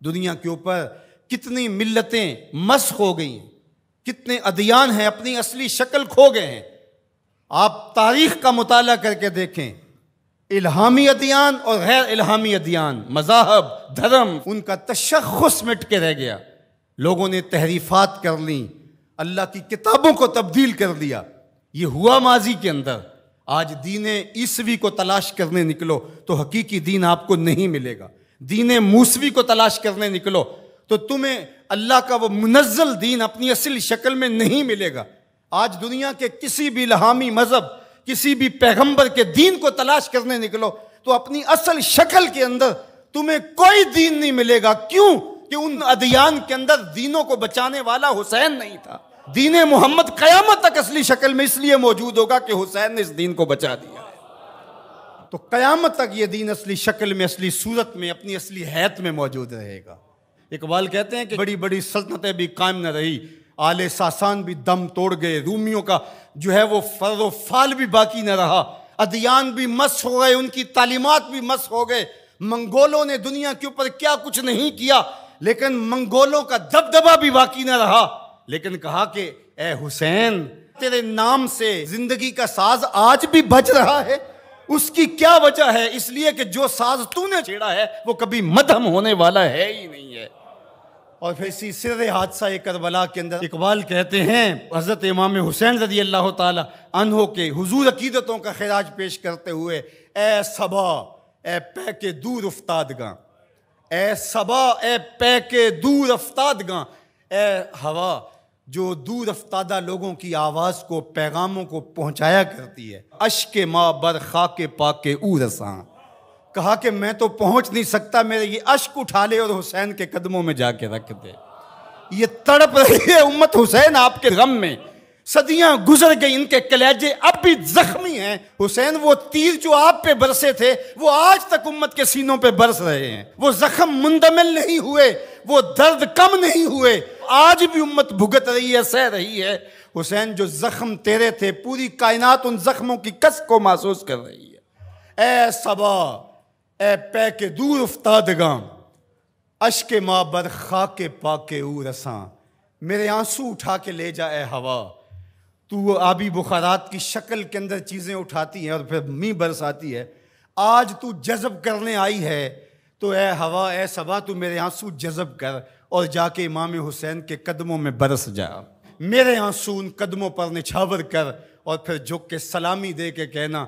दुनिया के ऊपर कितनी मिल्लतें मस्ख हो गई हैं, कितने अदियान हैं अपनी असली शक्ल खो गए हैं। आप तारीख का मुताला करके देखें, इल्हामी अदियान और गैर इल्हामी अदियान, मज़ाहब, धर्म, उनका तशख़्ख़ुस मिट के रह गया। लोगों ने तहरीफ़ात कर ली, अल्लाह की किताबों को तब्दील कर दिया। ये हुआ माजी के अंदर। आज दीन ईसवी को तलाश करने निकलो तो हकीकी दीन आपको नहीं मिलेगा। दीन मूसवी को तलाश करने निकलो तो तुम्हें अल्लाह का वो मुनज़्ज़ल दीन अपनी असली शक्ल में नहीं मिलेगा। आज दुनिया के किसी भी इल्हामी मज़हब, किसी भी पैगंबर के दीन को तलाश करने निकलो तो अपनी असल शक्ल के अंदर तुम्हें कोई दीन नहीं मिलेगा। क्यों? कि उन अदियान के अंदर दीनों को बचाने वाला हुसैन नहीं था। दीन मोहम्मद क़यामत तक असली शक्ल में इसलिए मौजूद होगा कि हुसैन ने इस दीन को बचा दिया। तो क़यामत तक ये दीन असली शक्ल में, असली सूरत में, अपनी असली हैत में मौजूद रहेगा। इकबाल कहते हैं कि बड़ी बड़ी सल्तनतें भी कायम न रही, आले सासान भी दम तोड़ गए, रूमियों का जो है वो फर्रो फाल भी बाकी न रहा, अदियान भी मस्ख हो गए, उनकी तालीमात भी मस्ख हो गए। मंगोलों ने दुनिया के ऊपर क्या कुछ नहीं किया, लेकिन मंगोलों का दबदबा भी बाकी न रहा। लेकिन कहा कि ए हुसैन, तेरे नाम से जिंदगी का साज आज भी बज रहा है। उसकी क्या वजह है? इसलिए कि जो साज तूने छेड़ा है वो कभी मदहम होने वाला है ही नहीं है। और फिर इसी सिर हादसा करबला के अंदर इकबाल कहते हैं, हज़रत इमाम हुसैन रज़ी अल्लाह ताला अन्हो के हुजूर अकीदतों का खिराज पेश करते हुए, ए सबा ए पै के दूर उफ्तादगा, ए सबा ए पै के दूर उफ्तादगा, ए हवा जो दूर अफ्तादा लोगों की आवाज़ को, पैगामों को पहुंचाया करती है। अश्के माँ बर खाके पाके ऊरसां, कहा कि मैं तो पहुंच नहीं सकता, मेरे ये अश्क उठा ले और हुसैन के कदमों में जाके रख दे। ये तड़प रही है उम्मत हुसैन आपके गम में। सदियां गुजर गई, इनके कलेजे अब भी जख्मी हैं। हुसैन वो तीर जो आप पे बरसे थे वो आज तक उम्मत के सीनों पे बरस रहे हैं। वो जख्म मुंदमिल नहीं हुए, वो दर्द कम नहीं हुए, आज भी उम्मत भुगत रही है, सह रही है। हुसैन जो जख्म तेरे थे, पूरी कायनात उन जख्मों की कस को महसूस कर रही है। ए सबा ए पै के दूर उफ्तादगा, अश्के माँ बर खाके पाके ऊरसां, मेरे आंसू उठा के ले जा ए हवा। तू आबी बुखारात की शक्ल के अंदर चीज़ें उठाती हैं और फिर मींह बरसाती है। आज तू जज़ब करने आई है तो ए हवा ए सबा, तू मेरे आंसू जज़ब कर और जाके इमाम हुसैन के कदमों में बरस जा। मेरे आंसू उन कदमों पर निछावर कर और फिर झुक के सलामी दे के कहना,